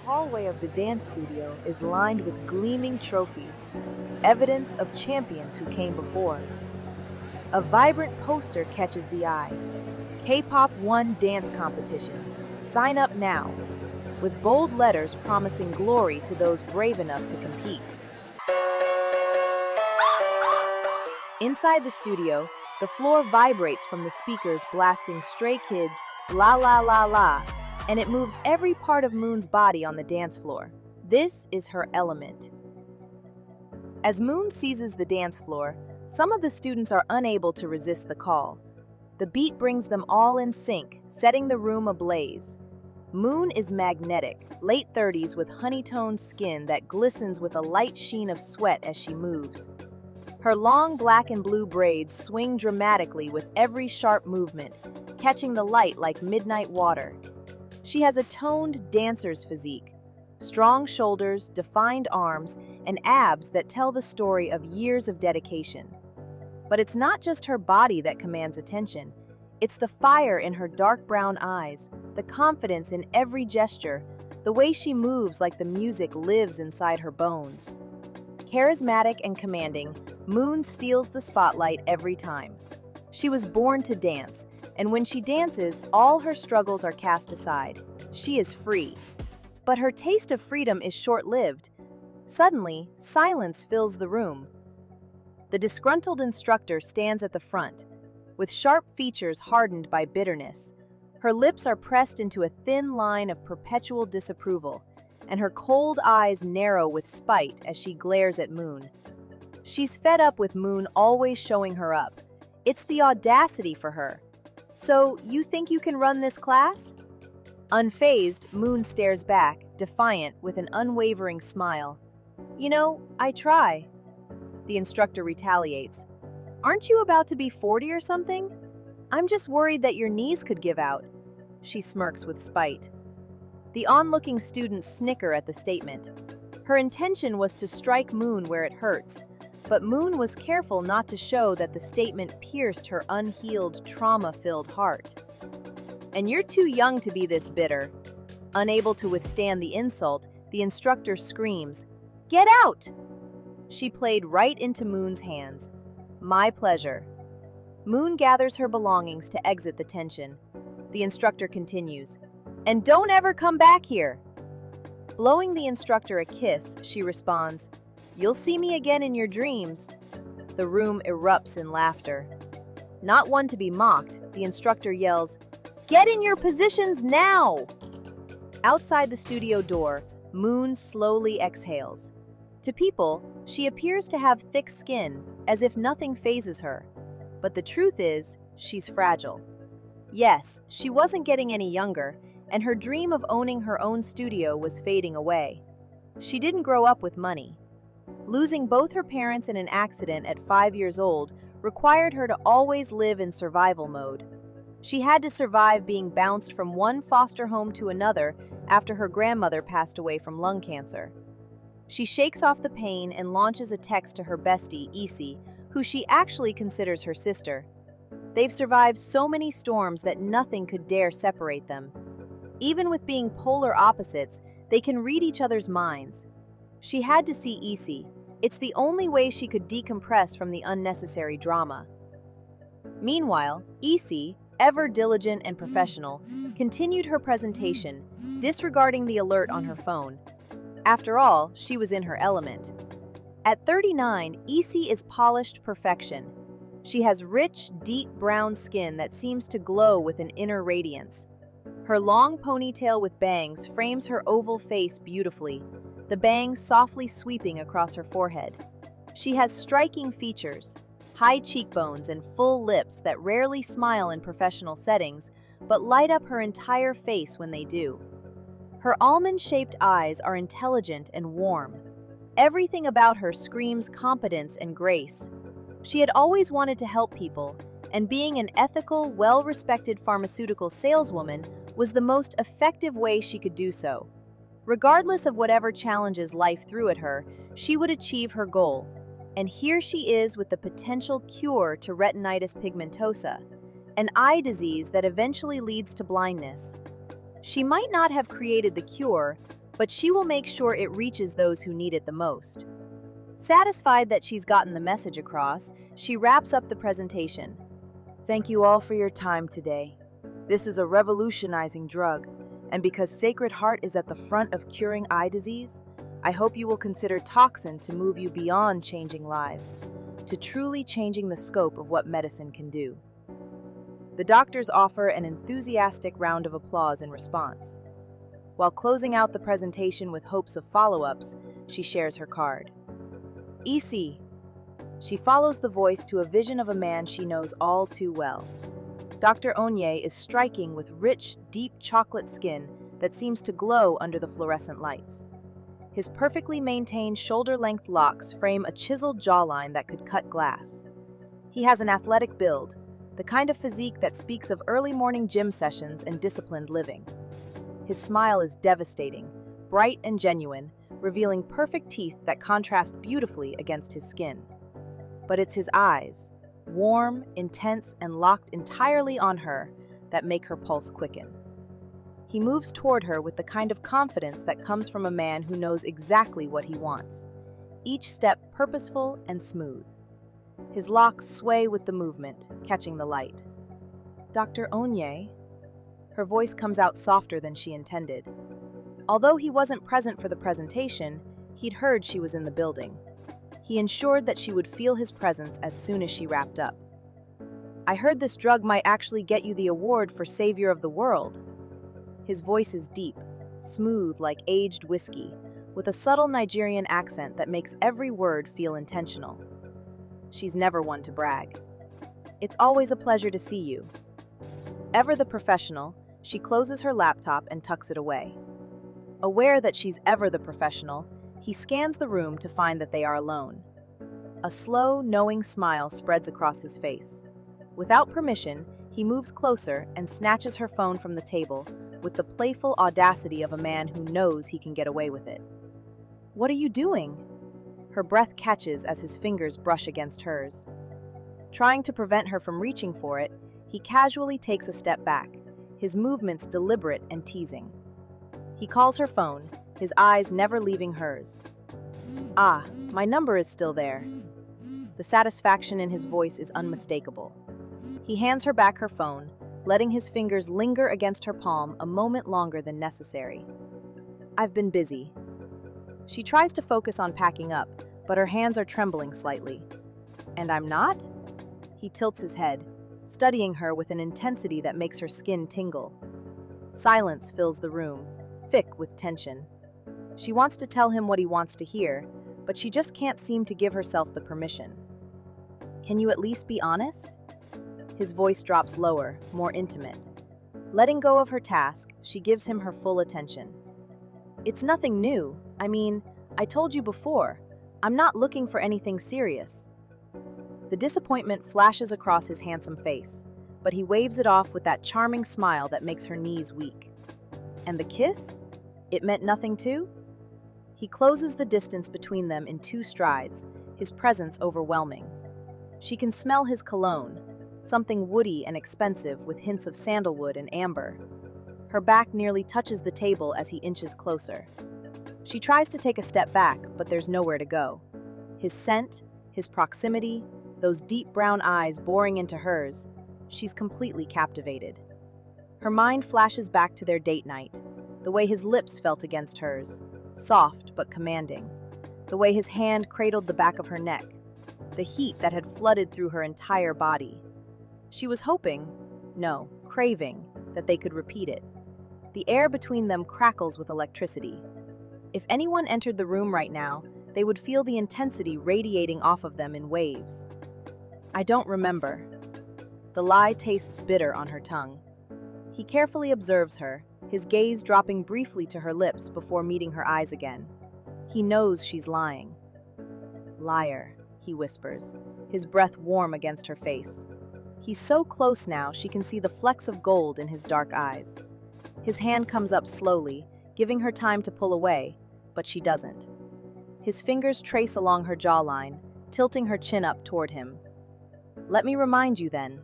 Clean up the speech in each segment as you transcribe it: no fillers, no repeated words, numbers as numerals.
hallway of the dance studio is lined with gleaming trophies, evidence of champions who came before. A vibrant poster catches the eye. K-pop One Dance Competition. Sign up now, with bold letters promising glory to those brave enough to compete. Inside the studio, the floor vibrates from the speakers blasting Stray Kids' La La La La, and it moves every part of Moon's body on the dance floor. This is her element. As Moon seizes the dance floor, some of the students are unable to resist the call. The beat brings them all in sync, setting the room ablaze. Moon is magnetic, late 30s with honey-toned skin that glistens with a light sheen of sweat as she moves. Her long black and blue braids swing dramatically with every sharp movement, catching the light like midnight water. She has a toned dancer's physique, strong shoulders, defined arms, and abs that tell the story of years of dedication. But it's not just her body that commands attention. It's the fire in her dark brown eyes, the confidence in every gesture, the way she moves like the music lives inside her bones. Charismatic and commanding, Moon steals the spotlight every time. She was born to dance, and when she dances, all her struggles are cast aside. She is free. But her taste of freedom is short-lived. Suddenly, silence fills the room. The disgruntled instructor stands at the front, with sharp features hardened by bitterness. Her lips are pressed into a thin line of perpetual disapproval, and her cold eyes narrow with spite as she glares at Moon. She's fed up with Moon always showing her up. It's the audacity for her. "So, you think you can run this class?" Unfazed, Moon stares back, defiant, with an unwavering smile. "You know, I try." The instructor retaliates. "Aren't you about to be 40 or something? I'm just worried that your knees could give out." She smirks with spite. The onlooking students snicker at the statement. Her intention was to strike Moon where it hurts, but Moon was careful not to show that the statement pierced her unhealed, trauma-filled heart. "And you're too young to be this bitter." Unable to withstand the insult, the instructor screams, "Get out!" She played right into Moon's hands. "My pleasure." Moon gathers her belongings to exit the tension. The instructor continues, "And don't ever come back here." Blowing the instructor a kiss, she responds, "You'll see me again in your dreams." The room erupts in laughter. Not one to be mocked, the instructor yells, "Get in your positions now!" Outside the studio door, Moon slowly exhales. To people, she appears to have thick skin, as if nothing phases her. But the truth is, she's fragile. Yes, she wasn't getting any younger, and her dream of owning her own studio was fading away. She didn't grow up with money. Losing both her parents in an accident at 5 years old required her to always live in survival mode. She had to survive being bounced from one foster home to another after her grandmother passed away from lung cancer. She shakes off the pain and launches a text to her bestie, Isi, who she actually considers her sister. They've survived so many storms that nothing could dare separate them. Even with being polar opposites, they can read each other's minds. She had to see Isi. It's the only way she could decompress from the unnecessary drama. Meanwhile, Isi, ever diligent and professional, continued her presentation, disregarding the alert on her phone. After all, she was in her element. At 39, Isi is polished perfection. She has rich, deep brown skin that seems to glow with an inner radiance. Her long ponytail with bangs frames her oval face beautifully, the bangs softly sweeping across her forehead. She has striking features, high cheekbones and full lips that rarely smile in professional settings, but light up her entire face when they do. Her almond-shaped eyes are intelligent and warm. Everything about her screams competence and grace. She had always wanted to help people, and being an ethical, well-respected pharmaceutical saleswoman was the most effective way she could do so. Regardless of whatever challenges life threw at her, she would achieve her goal. And here she is with the potential cure to retinitis pigmentosa, an eye disease that eventually leads to blindness. She might not have created the cure, but she will make sure it reaches those who need it the most. Satisfied that she's gotten the message across, she wraps up the presentation. Thank you all for your time today. This is a revolutionizing drug, and because Sacred Heart is at the front of curing eye disease, I hope you will consider Toxin to move you beyond changing lives, to truly changing the scope of what medicine can do. The doctors offer an enthusiastic round of applause in response. While closing out the presentation with hopes of follow-ups, she shares her card. EC. She follows the voice to a vision of a man she knows all too well. Dr. Onye is striking with rich, deep chocolate skin that seems to glow under the fluorescent lights. His perfectly maintained shoulder-length locks frame a chiseled jawline that could cut glass. He has an athletic build, the kind of physique that speaks of early morning gym sessions and disciplined living. His smile is devastating, bright and genuine, revealing perfect teeth that contrast beautifully against his skin. But it's his eyes, warm, intense, and locked entirely on her, that make her pulse quicken. He moves toward her with the kind of confidence that comes from a man who knows exactly what he wants, each step purposeful and smooth. His locks sway with the movement, catching the light. Dr. Onye? Her voice comes out softer than she intended. Although he wasn't present for the presentation, he'd heard she was in the building. He ensured that she would feel his presence as soon as she wrapped up. I heard this drug might actually get you the award for Savior of the World. His voice is deep, smooth like aged whiskey, with a subtle Nigerian accent that makes every word feel intentional. She's never one to brag. It's always a pleasure to see you. Ever the professional, she closes her laptop and tucks it away. Aware that she's ever the professional, he scans the room to find that they are alone. A slow, knowing smile spreads across his face. Without permission, he moves closer and snatches her phone from the table with the playful audacity of a man who knows he can get away with it. What are you doing? Her breath catches as his fingers brush against hers. Trying to prevent her from reaching for it, he casually takes a step back, his movements deliberate and teasing. He calls her phone, his eyes never leaving hers. Ah, my number is still there. The satisfaction in his voice is unmistakable. He hands her back her phone, letting his fingers linger against her palm a moment longer than necessary. I've been busy. She tries to focus on packing up, but her hands are trembling slightly. And I'm not? He tilts his head, studying her with an intensity that makes her skin tingle. Silence fills the room, thick with tension. She wants to tell him what he wants to hear, but she just can't seem to give herself the permission. Can you at least be honest? His voice drops lower, more intimate. Letting go of her task, she gives him her full attention. It's nothing new. I told you before. I'm not looking for anything serious. The disappointment flashes across his handsome face, but he waves it off with that charming smile that makes her knees weak. And the kiss? It meant nothing too? He closes the distance between them in 2 strides, his presence overwhelming. She can smell his cologne, something woody and expensive with hints of sandalwood and amber. Her back nearly touches the table as he inches closer. She tries to take a step back, but there's nowhere to go. His scent, his proximity, those deep brown eyes boring into hers, she's completely captivated. Her mind flashes back to their date night, the way his lips felt against hers, soft but commanding, the way his hand cradled the back of her neck, the heat that had flooded through her entire body. She was hoping, no, craving, that they could repeat it. The air between them crackles with electricity. If anyone entered the room right now, they would feel the intensity radiating off of them in waves. I don't remember. The lie tastes bitter on her tongue. He carefully observes her, his gaze dropping briefly to her lips before meeting her eyes again. He knows she's lying. Liar, he whispers, his breath warm against her face. He's so close now she can see the flecks of gold in his dark eyes. His hand comes up slowly, giving her time to pull away, but she doesn't. His fingers trace along her jawline, tilting her chin up toward him. Let me remind you then.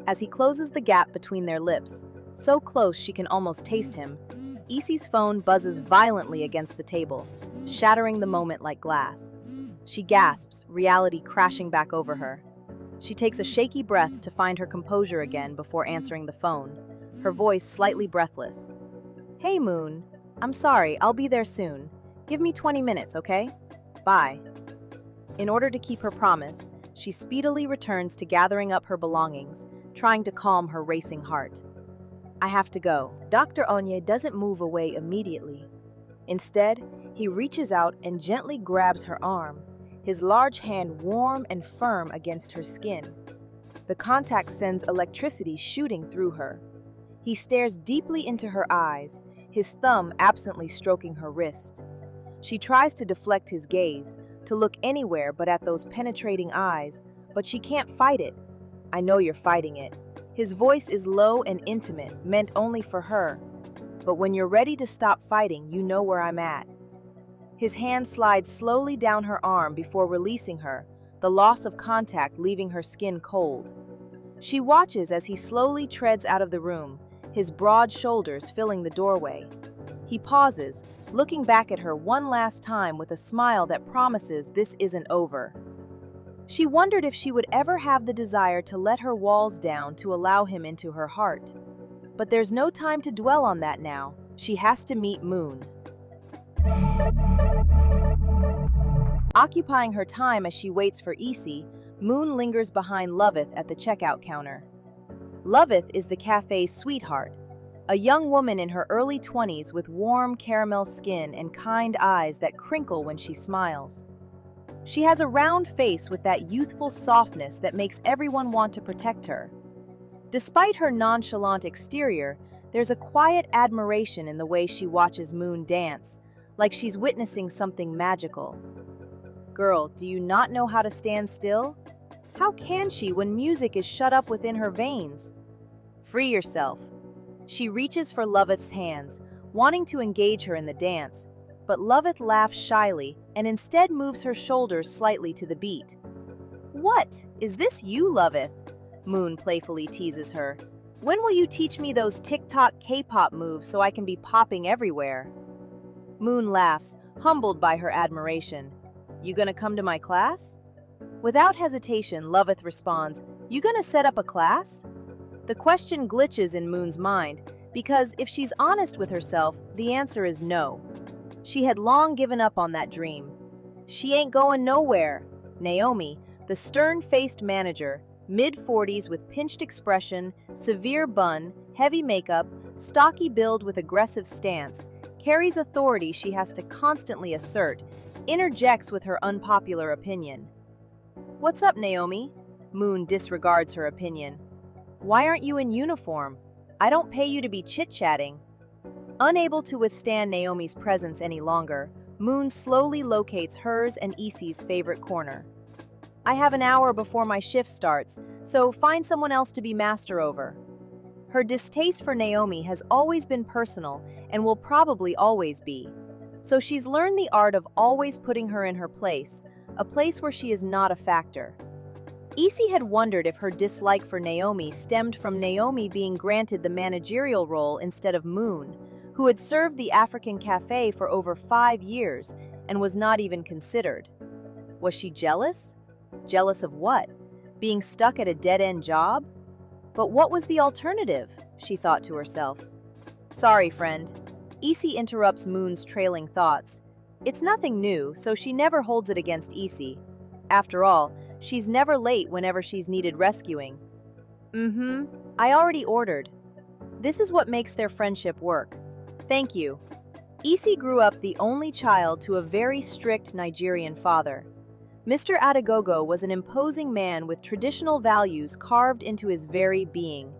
As he closes the gap between their lips, so close she can almost taste him, Issy's phone buzzes violently against the table, shattering the moment like glass. She gasps, reality crashing back over her. She takes a shaky breath to find her composure again before answering the phone, her voice slightly breathless. "Hey, Moon. I'm sorry, I'll be there soon. Give me 20 minutes, okay? Bye." In order to keep her promise, she speedily returns to gathering up her belongings, trying to calm her racing heart. "I have to go." Dr. Onye doesn't move away immediately. Instead, he reaches out and gently grabs her arm, his large hand warm and firm against her skin. The contact sends electricity shooting through her. He stares deeply into her eyes, his thumb absently stroking her wrist. She tries to deflect his gaze, to look anywhere but at those penetrating eyes, but she can't fight it. "I know you're fighting it." His voice is low and intimate, meant only for her. "But when you're ready to stop fighting, you know where I'm at." His hand slides slowly down her arm before releasing her, the loss of contact leaving her skin cold. She watches as he slowly treads out of the room, his broad shoulders filling the doorway. He pauses, looking back at her one last time with a smile that promises this isn't over. She wondered if she would ever have the desire to let her walls down to allow him into her heart. But there's no time to dwell on that now. She has to meet Moon. Occupying her time as she waits for Issy, Moon lingers behind Loveth at the checkout counter. Loveth is the cafe's sweetheart, a young woman in her early 20s with warm caramel skin and kind eyes that crinkle when she smiles. She has a round face with that youthful softness that makes everyone want to protect her. Despite her nonchalant exterior, there's a quiet admiration in the way she watches Moon dance, like she's witnessing something magical. "Girl, do you not know how to stand still? How can she when music is shut up within her veins? Free yourself." She reaches for Loveth's hands, wanting to engage her in the dance, but Loveth laughs shyly and instead moves her shoulders slightly to the beat. "What? Is this you, Loveth?" Moon playfully teases her. "When will you teach me those TikTok K-pop moves so I can be popping everywhere?" Moon laughs, humbled by her admiration. "You gonna come to my class?" Without hesitation, Loveth responds, "You gonna set up a class?" The question glitches in Moon's mind, because if she's honest with herself, the answer is no. She had long given up on that dream. "She ain't going nowhere." Naomi, the stern-faced manager, mid-40s with pinched expression, severe bun, heavy makeup, stocky build with aggressive stance, carries authority she has to constantly assert, interjects with her unpopular opinion. "What's up, Naomi?" Moon disregards her opinion. "Why aren't you in uniform? I don't pay you to be chit-chatting." Unable to withstand Naomi's presence any longer, Moon slowly locates hers and Issy's favorite corner. "I have an hour before my shift starts, so find someone else to be master over." Her distaste for Naomi has always been personal and will probably always be. So she's learned the art of always putting her in her place, a place where she is not a factor. Issy had wondered if her dislike for Naomi stemmed from Naomi being granted the managerial role instead of Moon, who had served the African cafe for over 5 years and was not even considered. Was she jealous? Jealous of what? Being stuck at a dead-end job? But what was the alternative? She thought to herself. "Sorry, friend." Issy interrupts Moon's trailing thoughts. It's nothing new, so she never holds it against Issy. After all, she's never late whenever she's needed rescuing. I already ordered." This is what makes their friendship work. "Thank you." Issy grew up the only child to a very strict Nigerian father. Mr. Adegogo was an imposing man with traditional values carved into his very being.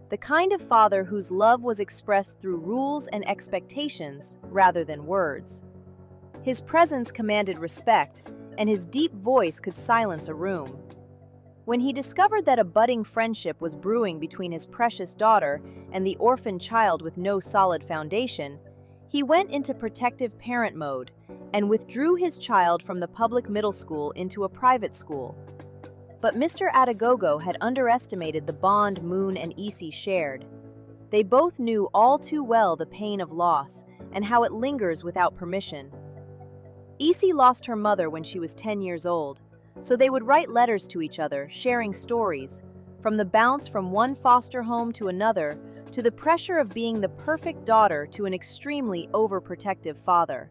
The kind of father whose love was expressed through rules and expectations rather than words. His presence commanded respect, and his deep voice could silence a room. When he discovered that a budding friendship was brewing between his precious daughter and the orphan child with no solid foundation, he went into protective parent mode and withdrew his child from the public middle school into a private school. But Mr. Adegogo had underestimated the bond Moon and Issy shared. They both knew all too well the pain of loss and how it lingers without permission. Isi lost her mother when she was 10 years old, so they would write letters to each other, sharing stories, from the bounce from one foster home to another, to the pressure of being the perfect daughter to an extremely overprotective father.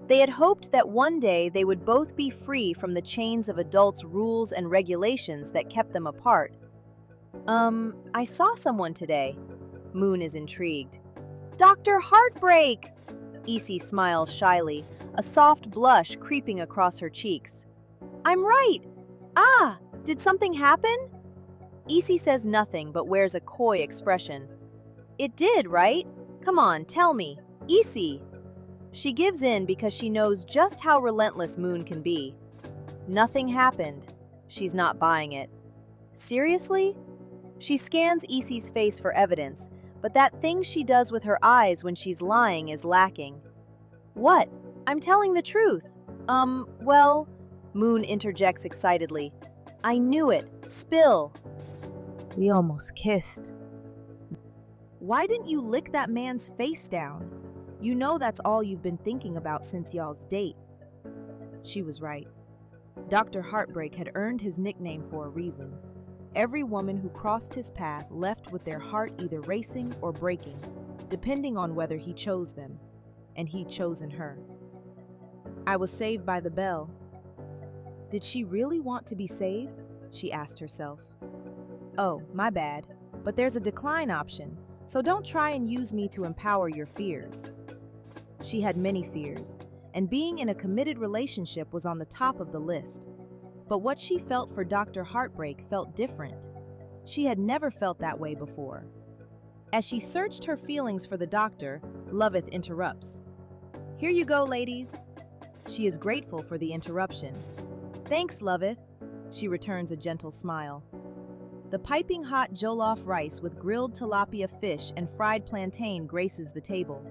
They had hoped that one day they would both be free from the chains of adults' rules and regulations that kept them apart. I saw someone today. Moon is intrigued. Dr. Heartbreak! Isi smiles shyly, a soft blush creeping across her cheeks. I'm right! Ah, did something happen? Isi says nothing but wears a coy expression. It did, right? Come on, tell me. Isi! She gives in because she knows just how relentless Moon can be. Nothing happened. She's not buying it. Seriously? She scans Isi's face for evidence, but that thing she does with her eyes when she's lying is lacking. What? I'm telling the truth. Well, Moon interjects excitedly. I knew it. Spill. We almost kissed. Why didn't you lick that man's face down? You know that's all you've been thinking about since y'all's date. She was right. Dr. Heartbreak had earned his nickname for a reason. Every woman who crossed his path left with their heart either racing or breaking, depending on whether he chose them, and he'd chosen her. I was saved by the bell. Did she really want to be saved? She asked herself. Oh, my bad, but there's a decline option, so don't try and use me to empower your fears. She had many fears, and being in a committed relationship was on the top of the list. But what she felt for Dr. Heartbreak felt different. She had never felt that way before. As she searched her feelings for the doctor, Loveth interrupts. Here you go, ladies. She is grateful for the interruption. Thanks, Loveth. She returns a gentle smile. The piping hot jollof rice with grilled tilapia fish and fried plantain graces the table.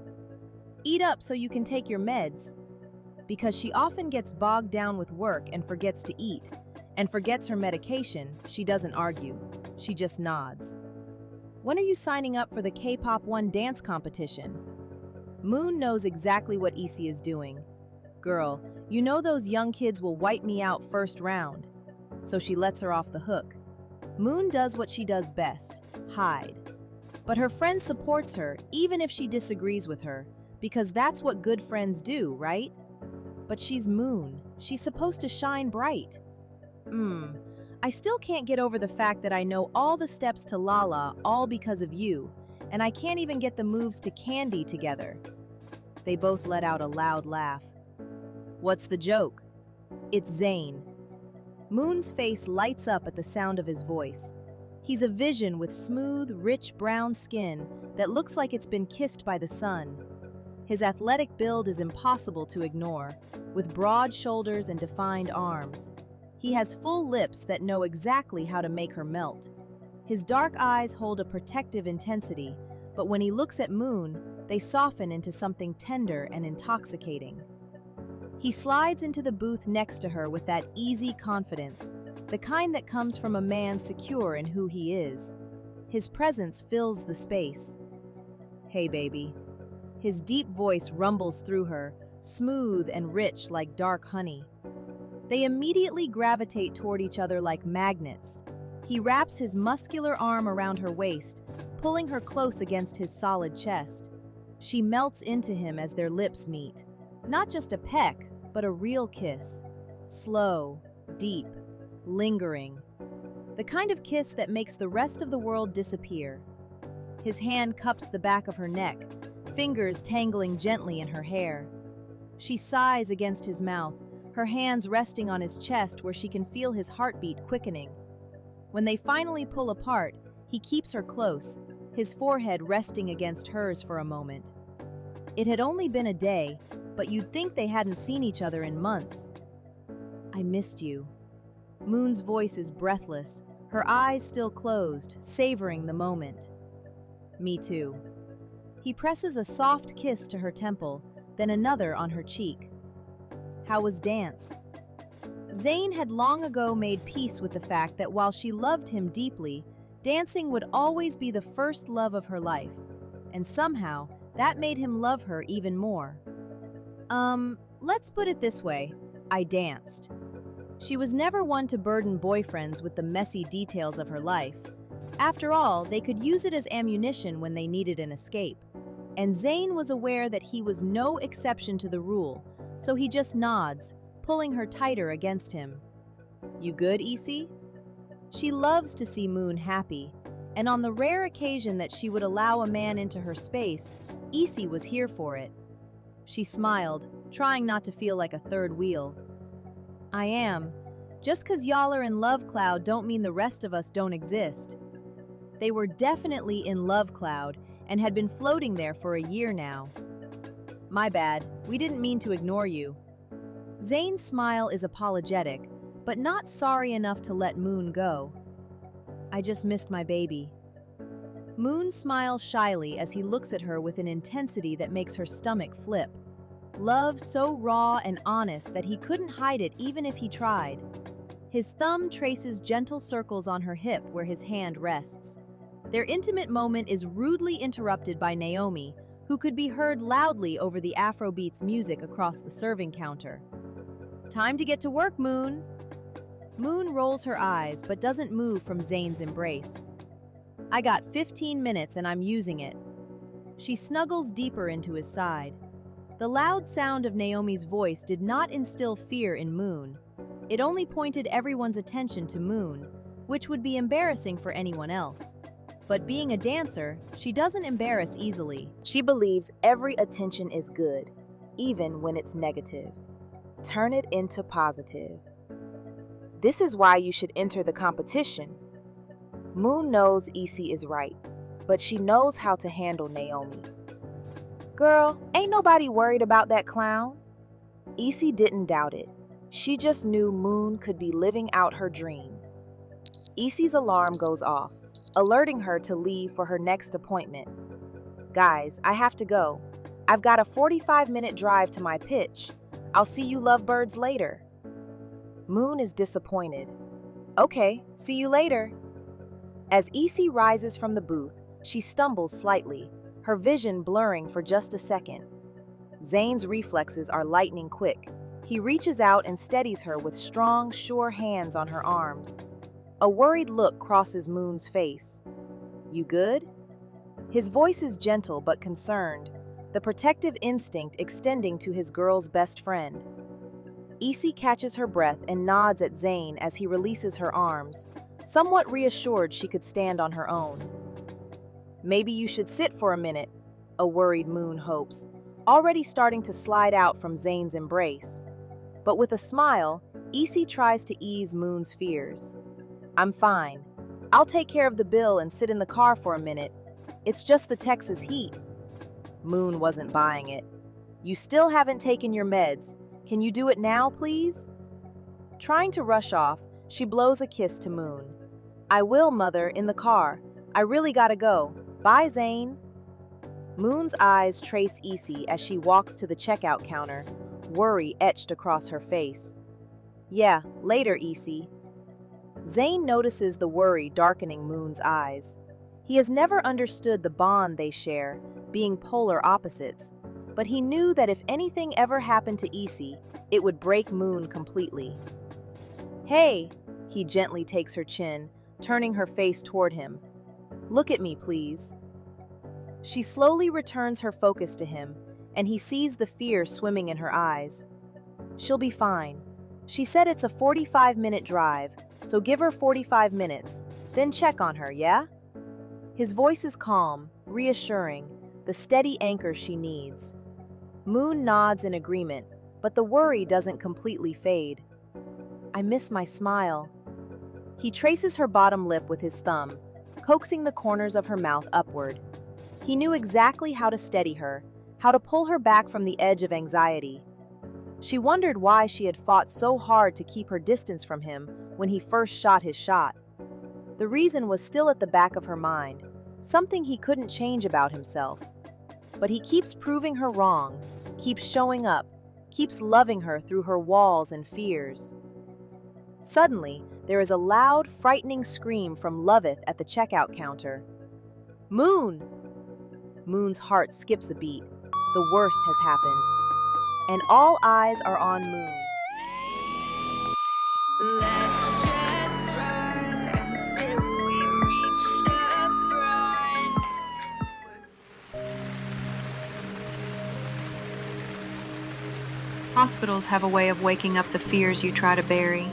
Eat up so you can take your meds. Because she often gets bogged down with work and forgets to eat, and forgets her medication, she doesn't argue. She just nods. When are you signing up for the K-pop 1 dance competition? Moon knows exactly what Isi is doing. Girl, you know those young kids will wipe me out first round. So she lets her off the hook. Moon does what she does best, hide. But her friend supports her even if she disagrees with her, because that's what good friends do, right? But she's Moon. She's supposed to shine bright. I still can't get over the fact that I know all the steps to Lala all because of you, and I can't even get the moves to Candy together. They both let out a loud laugh. What's the joke? It's Zayn. Moon's face lights up at the sound of his voice. He's a vision with smooth, rich brown skin that looks like it's been kissed by the sun. His athletic build is impossible to ignore, with broad shoulders and defined arms. He has full lips that know exactly how to make her melt. His dark eyes hold a protective intensity, but when he looks at Moon, they soften into something tender and intoxicating. He slides into the booth next to her with that easy confidence, the kind that comes from a man secure in who he is. His presence fills the space. Hey, baby. His deep voice rumbles through her, smooth and rich like dark honey. They immediately gravitate toward each other like magnets. He wraps his muscular arm around her waist, pulling her close against his solid chest. She melts into him as their lips meet. Not just a peck, but a real kiss. Slow, deep, lingering. The kind of kiss that makes the rest of the world disappear. His hand cups the back of her neck, fingers tangling gently in her hair. She sighs against his mouth, her hands resting on his chest where she can feel his heartbeat quickening. When they finally pull apart, he keeps her close, his forehead resting against hers for a moment. It had only been a day, but you'd think they hadn't seen each other in months. I missed you. Moon's voice is breathless, her eyes still closed, savoring the moment. Me too. He presses a soft kiss to her temple, then another on her cheek. How was dance? Zayn had long ago made peace with the fact that while she loved him deeply, Dancing would always be the first love of her life, and somehow that made him love her even more. Let's put it this way, I danced. She was never one to burden boyfriends with the messy details of her life. After all, they could use it as ammunition when they needed an escape. And Zayn was aware that he was no exception to the rule, so he just nods, pulling her tighter against him. You good, Isi? She loves to see Moon happy, and on the rare occasion that she would allow a man into her space, Isi was here for it. She smiled, trying not to feel like a third wheel. I am. Just 'cause y'all are in love cloud don't mean the rest of us don't exist. They were definitely in love cloud and had been floating there for a year now. My bad, we didn't mean to ignore you. Zayn's smile is apologetic, but not sorry enough to let Moon go. I just missed my baby. Moon smiles shyly as he looks at her with an intensity that makes her stomach flip. Love so raw and honest that he couldn't hide it even if he tried. His thumb traces gentle circles on her hip where his hand rests. Their intimate moment is rudely interrupted by Naomi, who could be heard loudly over the Afrobeats music across the serving counter. Time to get to work, Moon. Moon rolls her eyes but doesn't move from Zayn's embrace. I got 15 minutes and I'm using it. She snuggles deeper into his side. The loud sound of Naomi's voice did not instill fear in Moon. It only pointed everyone's attention to Moon, which would be embarrassing for anyone else. But being a dancer, she doesn't embarrass easily. She believes every attention is good, even when it's negative. Turn it into positive. This is why you should enter the competition. Moon knows Isi is right, but she knows how to handle Naomi. Girl, ain't nobody worried about that clown. Isi didn't doubt it. She just knew Moon could be living out her dream. Isi's alarm goes off, alerting her to leave for her next appointment. Guys, I have to go. I've got a 45-minute drive to my pitch. I'll see you lovebirds later. Moon is disappointed. Okay, see you later. As Isi rises from the booth, she stumbles slightly, her vision blurring for just a second. Zayn's reflexes are lightning quick. He reaches out and steadies her with strong, sure hands on her arms. A worried look crosses Moon's face. You good? His voice is gentle but concerned, the protective instinct extending to his girl's best friend. Isi catches her breath and nods at Zayn as he releases her arms, somewhat reassured she could stand on her own. Maybe you should sit for a minute, a worried Moon hopes, already starting to slide out from Zayn's embrace. But with a smile, Isi tries to ease Moon's fears. I'm fine. I'll take care of the bill and sit in the car for a minute. It's just the Texas heat. Moon wasn't buying it. You still haven't taken your meds. Can you do it now, please? Trying to rush off, she blows a kiss to Moon. I will, Mother, in the car. I really gotta go. Bye, Zayn. Moon's eyes trace Isi as she walks to the checkout counter, worry etched across her face. Yeah, later, Isi. Zayn notices the worry darkening Moon's eyes. He has never understood the bond they share, being polar opposites, but he knew that if anything ever happened to Isi, it would break Moon completely. Hey, he gently takes her chin, turning her face toward him. Look at me, please. She slowly returns her focus to him, and he sees the fear swimming in her eyes. She'll be fine. She said it's a 45-minute drive, so give her 45 minutes, then check on her, yeah? His voice is calm, reassuring, the steady anchor she needs. Moon nods in agreement, but the worry doesn't completely fade. I miss my smile. He traces her bottom lip with his thumb, coaxing the corners of her mouth upward. He knew exactly how to steady her, how to pull her back from the edge of anxiety. She wondered why she had fought so hard to keep her distance from him when he first shot his shot. The reason was still at the back of her mind, something he couldn't change about himself. But he keeps proving her wrong, keeps showing up, keeps loving her through her walls and fears. Suddenly, there is a loud, frightening scream from Loveth at the checkout counter. Moon! Moon's heart skips a beat. The worst has happened. And all eyes are on Moon. Let's just run until we reach the front. Hospitals have a way of waking up the fears you try to bury.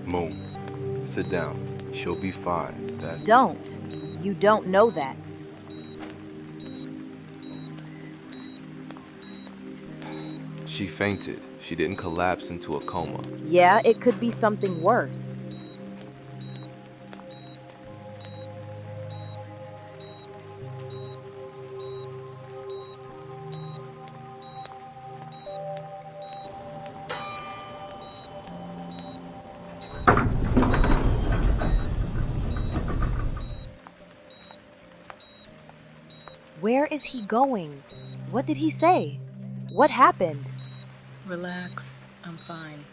Moon, sit down. She'll be fine. Don't. You don't know that. She fainted. She didn't collapse into a coma. Yeah, it could be something worse. Where is he going? What did he say? What happened? Relax, I'm fine.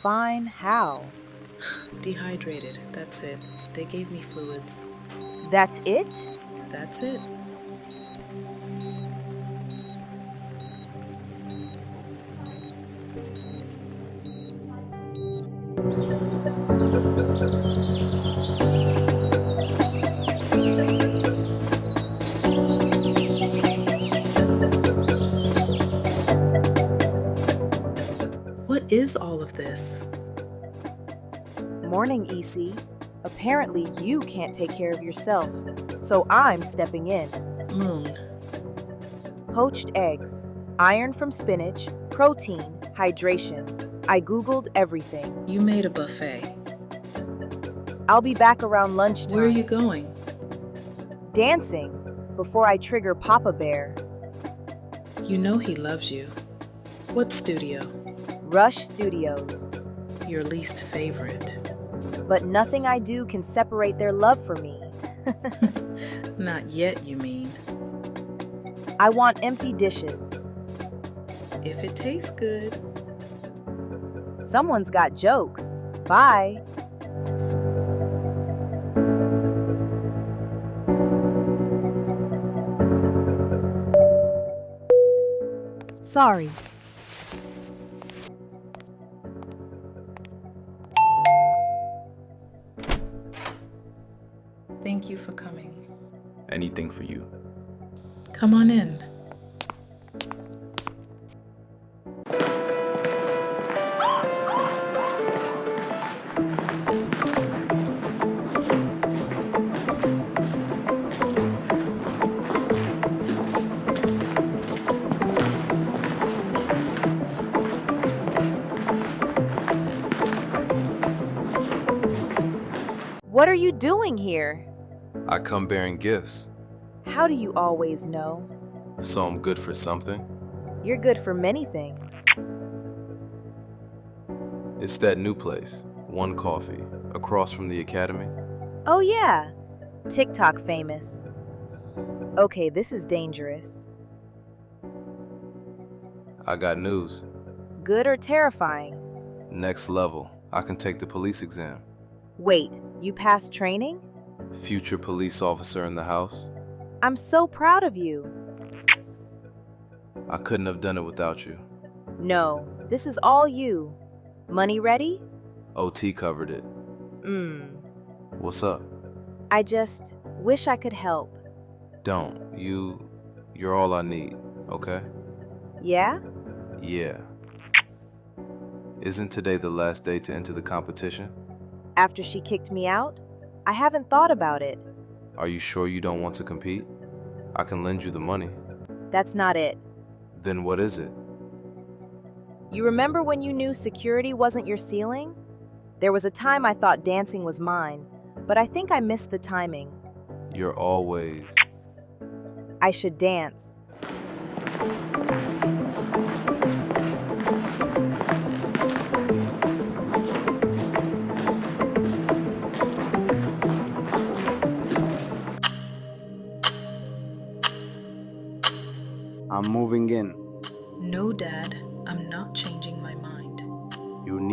Fine, how? Dehydrated, that's it. They gave me fluids. That's it? That's it. What is all of this? Morning, EC. Apparently you can't take care of yourself, so I'm stepping in. Moon, Poached eggs, iron from spinach, protein, hydration. I Googled everything. you made a buffet. I'll be back around lunchtime. Where are you going? Dancing, before I trigger Papa Bear. You know he loves you. What studio? Rush Studios. Your least favorite. But nothing I do can separate their love for me. Not yet, you mean. I want empty dishes. If it tastes good. Someone's got jokes. Bye. Sorry. Thank you for coming. Anything for you. Come on in. What are you doing here? I come bearing gifts, How do you always know? so I'm good for something. You're good for many things. It's that new place, One Coffee, across from the academy. Oh yeah, TikTok famous. Okay, this is dangerous. I got news. Good or terrifying? Next level. I can take the police exam. Wait, you passed training? Future police officer in the house. I'm so proud of you. I couldn't have done it without you. No, this is all you. Money ready? OT covered it. What's up? I just wish I could help. Don't. You're all I need, okay? Yeah? Yeah. Isn't today the last day to enter the competition? After she kicked me out? I haven't thought about it. Are you sure you don't want to compete? I can lend you the money. That's not it. Then what is it? You remember when you knew security wasn't your ceiling? There was a time I thought dancing was mine, but I think I missed the timing. You're always... I should dance.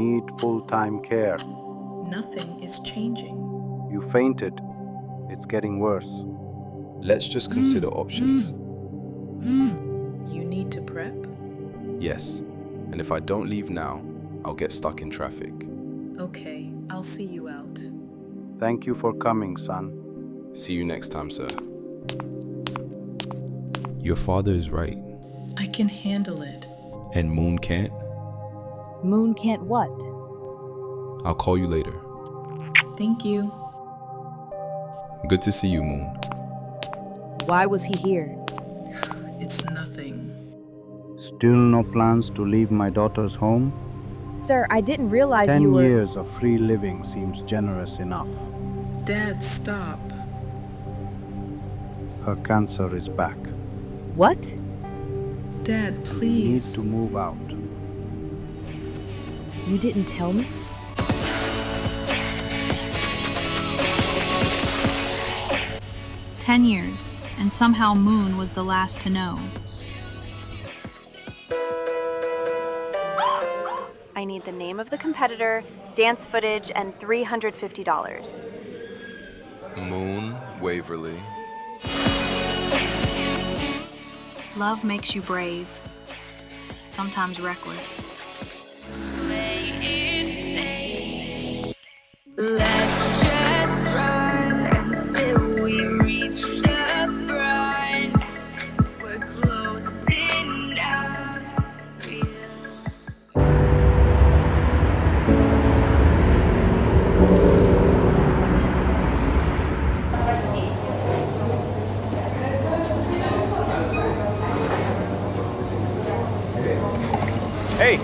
need full-time care. Nothing is changing. You fainted. It's getting worse. Let's just consider options. You need to prep? Yes, and if I don't leave now, I'll get stuck in traffic. Okay, I'll see you out. Thank you for coming, son. See you next time, sir. Your father is right, I can handle it. and Moon can't. Moon can't what? I'll call you later. Thank you. Good to see you, Moon. Why was he here? It's nothing. Still no plans to leave my daughter's home? Sir, I didn't realize 10 you were... years of free living seems generous enough. Dad, stop. Her cancer is back. What? Dad, Need please. to move out. You didn't tell me? "10 years, and somehow Moon was the last to know." I need the name of the competitor, dance footage, and $350. Moon Waverly. Love makes you brave, sometimes reckless. Play it safe. Let's just run until we reach the front. We're closing down.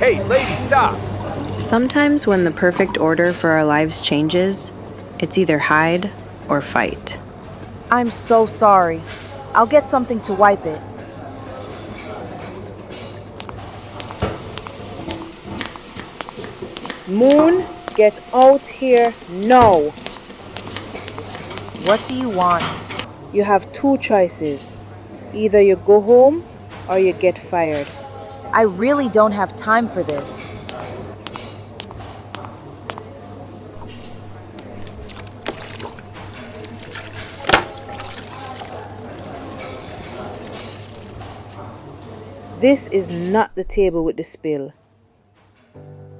Hey, lady, stop! Sometimes when the perfect order for our lives changes, it's either hide or fight. I'm so sorry. I'll get something to wipe it. Moon, get out here now. What do you want? You have two choices. Either you go home or you get fired. I really don't have time for this. This is not the table with the spill.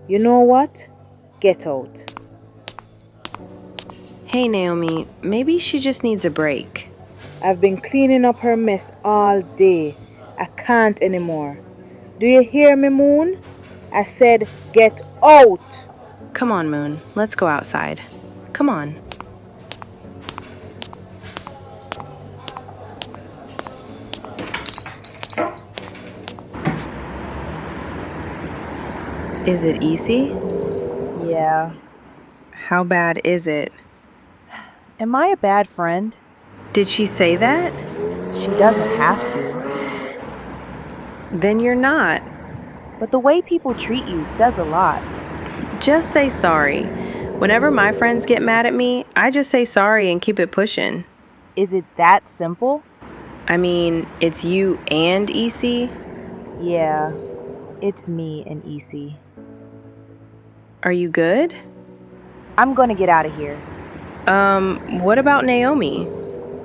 You know what? Get out. Hey, Naomi, maybe she just needs a break. I've been cleaning up her mess all day. I can't anymore. Do you hear me, Moon? I said get out. Come on, Moon, let's go outside. Come on. Is it easy? Yeah. How bad is it? Am I a bad friend? Did she say that? She doesn't have to. Then you're not. But the way people treat you says a lot. Just say sorry. Whenever my friends get mad at me, I just say sorry and keep it pushing. Is it that simple? I mean, it's you and EC. Yeah, it's me and EC. Are you good? I'm gonna get out of here. What about Naomi?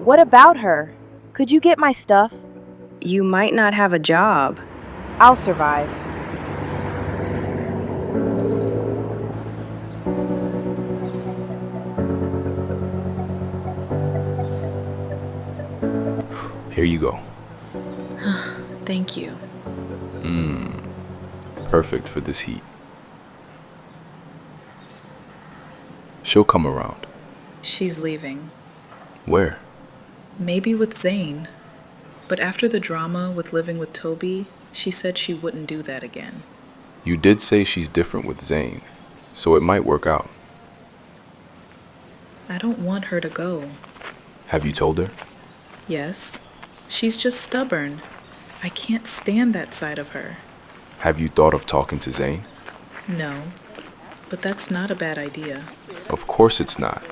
What about her? Could you get my stuff? You might not have a job. I'll survive. Here you go. Thank you. Perfect for this heat. She'll come around. She's leaving. Where? Maybe with Zane. But after the drama with living with Toby, she said she wouldn't do that again. You did say she's different with Zane, so it might work out. I don't want her to go. Have you told her? Yes, she's just stubborn. I can't stand that side of her. Have you thought of talking to Zane? No, but that's not a bad idea. Of course it's not.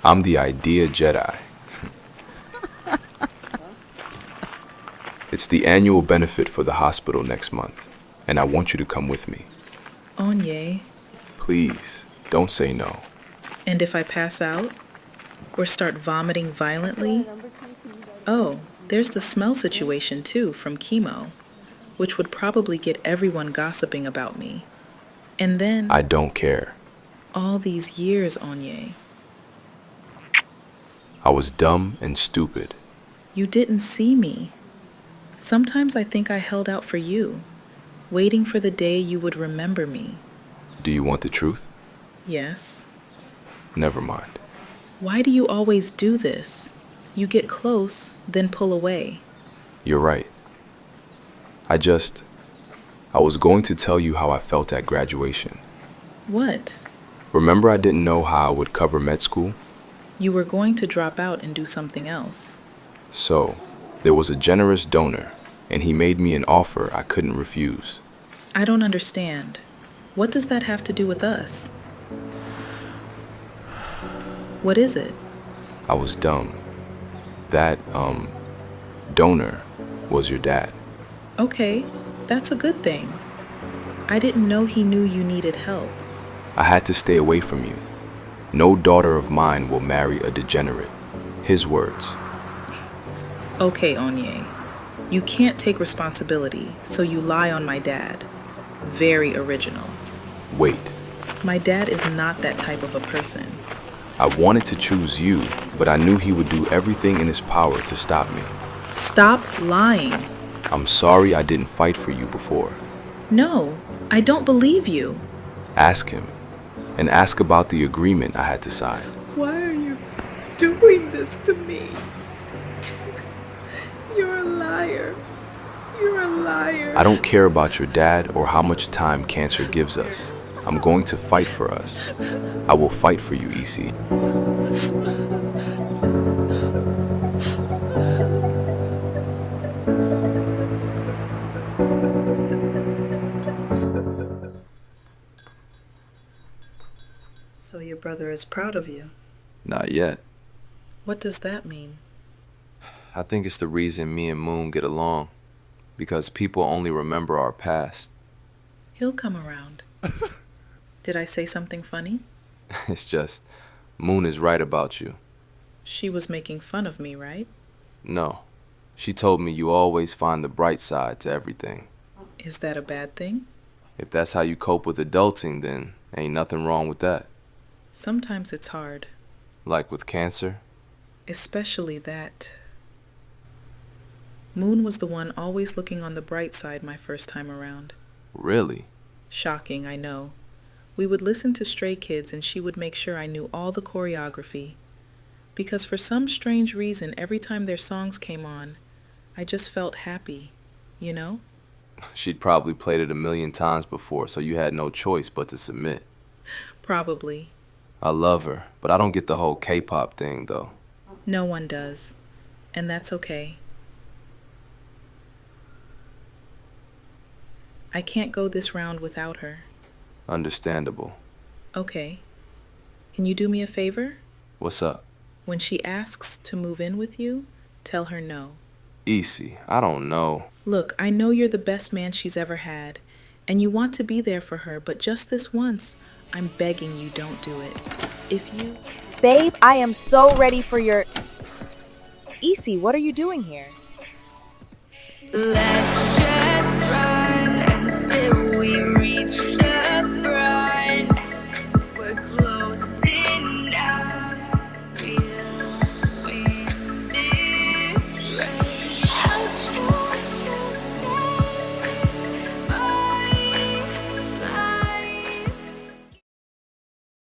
I'm the idea Jedi. It's the annual benefit for the hospital next month, and I want you to come with me. Onye, Please, don't say no. And if I pass out? Or start vomiting violently? Oh, there's the smell situation too from chemo, which would probably get everyone gossiping about me. And then I don't care. all these years, Onye. I was dumb and stupid. You didn't see me. Sometimes I think I held out for you, waiting for the day you would remember me. Do you want the truth? Yes. Never mind. Why do you always do this? You get close, then pull away. You're right. I was going to tell you how I felt at graduation. What? Remember I didn't know how I would cover med school? You were going to drop out and do something else. So, there was a generous donor, and he made me an offer I couldn't refuse. I don't understand. What does that have to do with us? What is it? I was dumb. That, donor was your dad. Okay, that's a good thing. I didn't know he knew you needed help. I had to stay away from you. No daughter of mine will marry a degenerate. His words. Okay, Onye. You can't take responsibility, so you lie on my dad. Very original. Wait, My dad is not that type of a person. I wanted to choose you, but I knew he would do everything in his power to stop me. Stop lying. I'm sorry I didn't fight for you before. No, I don't believe you. Ask him, and ask about the agreement I had to sign. Why are you doing this to me? You're a liar. You're a liar. I don't care about your dad or how much time cancer gives us. I'm going to fight for us. I will fight for you, Isi. So your brother is proud of you. Not yet. What does that mean? I think it's the reason me and Moon get along. Because people only remember our past. He'll come around. Did I say something funny? It's just, Moon is right about you. She was making fun of me, right? No. She told me you always find the bright side to everything. Is that a bad thing? If that's how you cope with adulting, then ain't nothing wrong with that. Sometimes it's hard. Like with cancer? Especially that. Moon was the one always looking on the bright side my first time around. Really? Shocking, I know. We would listen to Stray Kids and she would make sure I knew all the choreography. Because for some strange reason, every time their songs came on, I just felt happy, you know? She'd probably played it 1,000,000 times before, so you had no choice but to submit. Probably. I love her, but I don't get the whole K-pop thing, though. No one does. And that's okay. I can't go this round without her. Understandable. Okay. Can you do me a favor? What's up? When she asks to move in with you, tell her no. Isi, I don't know. Look, I know you're the best man she's ever had, and you want to be there for her, but just this once, I'm begging you don't do it. If you... Babe, I am so ready for your... Isi, what are you doing here? Let's just run until we reach the